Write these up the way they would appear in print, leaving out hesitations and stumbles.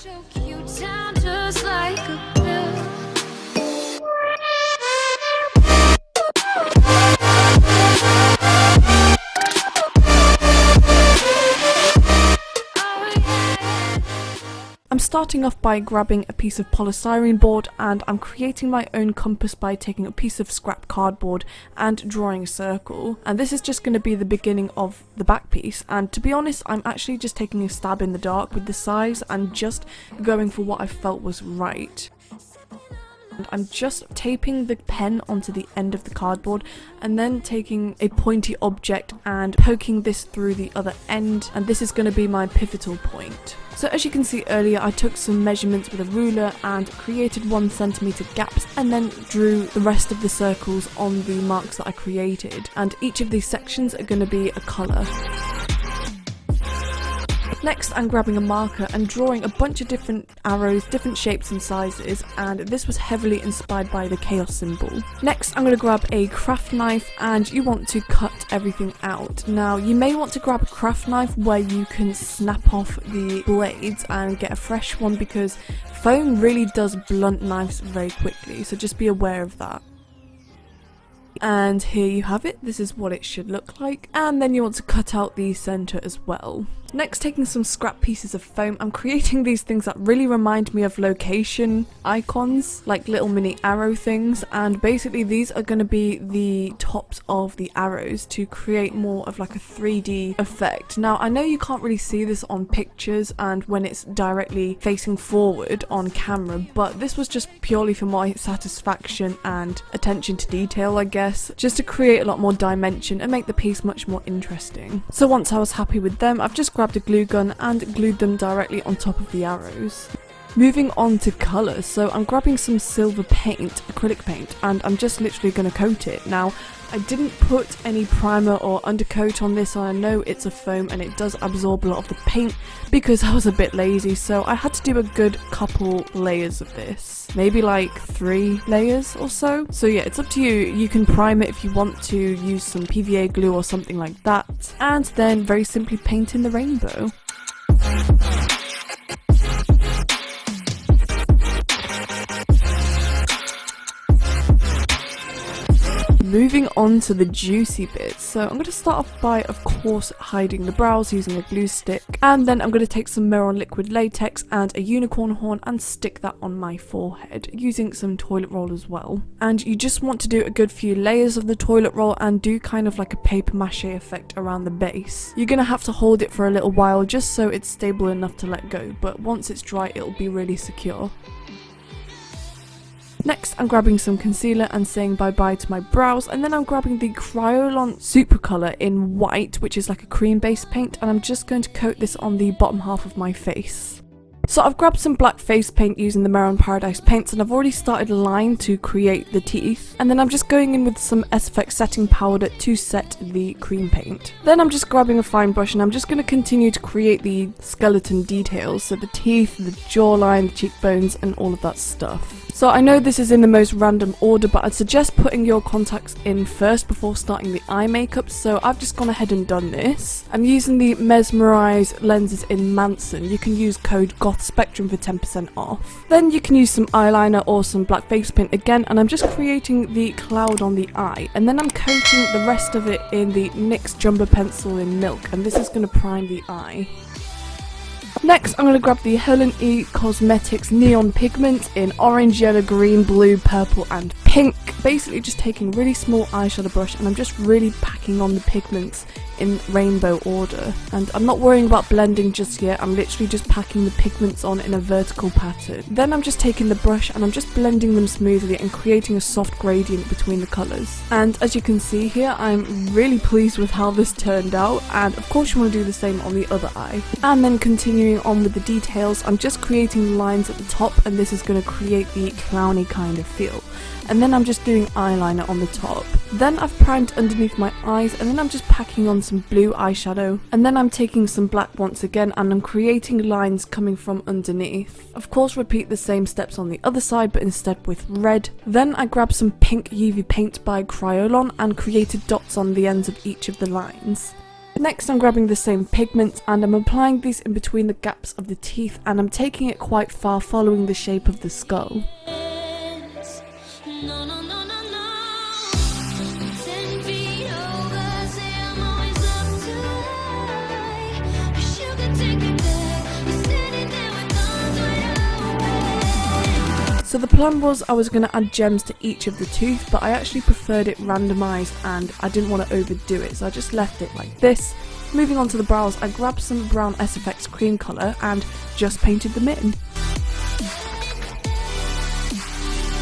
Choke you down just like a pill. I'm starting off by grabbing a piece of polystyrene board, and I'm creating my own compass by taking a piece of scrap cardboard and drawing a circle. And this is just going to be the beginning of the back piece, and to be honest, I'm actually just taking a stab in the dark with the size and just going for what I felt was right. And I'm just taping the pen onto the end of the cardboard and then taking a pointy object and poking this through the other end, and this is going to be my pivotal point. So as you can see earlier, I took some measurements with a ruler and created 1 centimeter gaps and then drew the rest of the circles on the marks that I created, and each of these sections are going to be a colour. Next, I'm grabbing a marker and drawing a bunch of different arrows, different shapes and sizes, and this was heavily inspired by the chaos symbol. Next, I'm going to grab a craft knife, and you want to cut everything out. Now, you may want to grab a craft knife where you can snap off the blades and get a fresh one, because foam really does blunt knives very quickly, so just be aware of that. And here you have it, this is what it should look like, and then you want to cut out the centre as well. Next, taking some scrap pieces of foam, I'm creating these things that really remind me of location icons, like little mini arrow things, and basically these are going to be the tops of the arrows to create more of like a 3D effect. Now, I know you can't really see this on pictures and when it's directly facing forward on camera, but this was just purely for my satisfaction and attention to detail, I guess, just to create a lot more dimension and make the piece much more interesting. So once I was happy with them, I've just grabbed a glue gun and glued them directly on top of the arrows. Moving on to colour, so I'm grabbing some silver paint, acrylic paint, and I'm just literally going to coat it. Now, I didn't put any primer or undercoat on this, and I know it's a foam and it does absorb a lot of the paint because I was a bit lazy, so I had to do a good couple layers of this. Maybe like 3 layers or so. So yeah, it's up to you. You can prime it if you want to, use some PVA glue or something like that, and then very simply paint in the rainbow. Moving on to the juicy bits, so I'm going to start off by, of course, hiding the brows using a glue stick, and then I'm going to take some Mehron liquid latex and a unicorn horn and stick that on my forehead using some toilet roll as well. And you just want to do a good few layers of the toilet roll and do kind of like a paper mache effect around the base. You're going to have to hold it for a little while just so it's stable enough to let go, but once it's dry it'll be really secure. Next, I'm grabbing some concealer and saying bye-bye to my brows, and then I'm grabbing the Kryolan Supracolor in white, which is like a cream-based paint, and I'm just going to coat this on the bottom half of my face. So I've grabbed some black face paint using the Mehron Paradise paints, and I've already started a line to create the teeth, and then I'm just going in with some SFX setting powder to set the cream paint. Then I'm just grabbing a fine brush and I'm just going to continue to create the skeleton details, so the teeth, the jawline, the cheekbones and all of that stuff. So I know this is in the most random order, but I'd suggest putting your contacts in first before starting the eye makeup, so I've just gone ahead and done this. I'm using the Mesmerize lenses in Manson. You can use code GOTHSPECTRUM for 10% off. Then you can use some eyeliner or some black face paint again, and I'm just creating the cloud on the eye, and then I'm coating the rest of it in the NYX Jumbo Pencil in Milk, and this is going to prime the eye. Next, I'm going to grab the Helen Cosmetics Neon Pigment in orange, yellow, green, blue, purple and pink. Basically just taking a really small eyeshadow brush and I'm just really packing on the pigments in rainbow order. And I'm not worrying about blending just yet, I'm literally just packing the pigments on in a vertical pattern. Then I'm just taking the brush and I'm just blending them smoothly and creating a soft gradient between the colours. And as you can see here, I'm really pleased with how this turned out, and of course you want to do the same on the other eye. And then continuing on with the details, I'm just creating lines at the top, and this is going to create the clowny kind of feel. And then I'm just doing eyeliner on the top. Then I've primed underneath my eyes, and then I'm just packing on some blue eyeshadow, and then I'm taking some black once again and I'm creating lines coming from underneath. Of course repeat the same steps on the other side, but instead with red. Then I grabbed some pink UV paint by Kryolan and created dots on the ends of each of the lines. Next I'm grabbing the same pigments and I'm applying these in between the gaps of the teeth, and I'm taking it quite far following the shape of the skull. No, no, no, no, no. 10 feet over, say I'm always up too high. Wish you could take me back. You're standing there with arms wide open. So the plan was I was going to add gems to each of the tooth, but I actually preferred it randomised and I didn't want to overdo it, so I just left it like this. Moving on to the brows, I grabbed some brown SFX cream colour and just painted them in.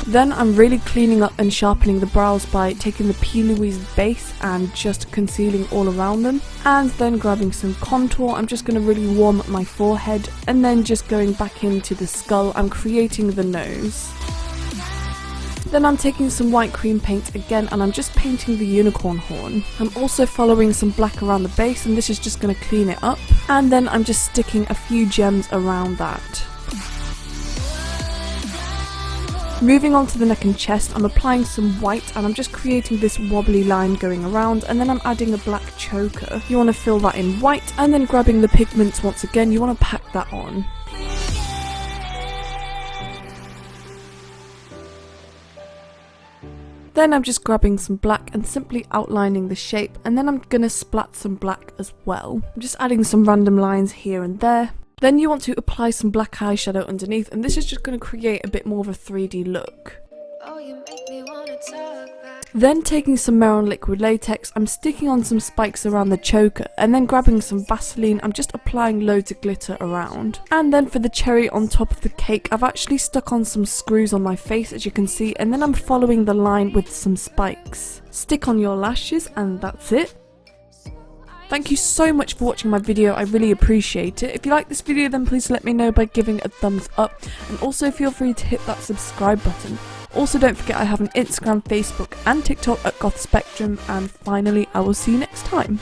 Then I'm really cleaning up and sharpening the brows by taking the P. Louise base and just concealing all around them. And then grabbing some contour, I'm just going to really warm up my forehead, and then just going back into the skull, I'm creating the nose. Then I'm taking some white cream paint again and I'm just painting the unicorn horn. I'm also following some black around the base, and this is just going to clean it up. And then I'm just sticking a few gems around that. Moving on to the neck and chest, I'm applying some white and I'm just creating this wobbly line going around, and then I'm adding a black choker. You want to fill that in white, and then grabbing the pigments once again, you want to pack that on. Then I'm just grabbing some black and simply outlining the shape, and then I'm going to splat some black as well. I'm just adding some random lines here and there. Then you want to apply some black eyeshadow underneath, and this is just going to create a bit more of a 3D look. Oh, you make me wanna talk back. Then taking some Mehron liquid latex, I'm sticking on some spikes around the choker, and then grabbing some Vaseline, I'm just applying loads of glitter around. And then for the cherry on top of the cake, I've actually stuck on some screws on my face, as you can see, and then I'm following the line with some spikes. Stick on your lashes, and that's it. Thank you so much for watching my video, I really appreciate it. If you like this video, then please let me know by giving it a thumbs up, and also feel free to hit that subscribe button. Also don't forget I have an Instagram, Facebook and TikTok at Goth Spectrum, and finally I will see you next time.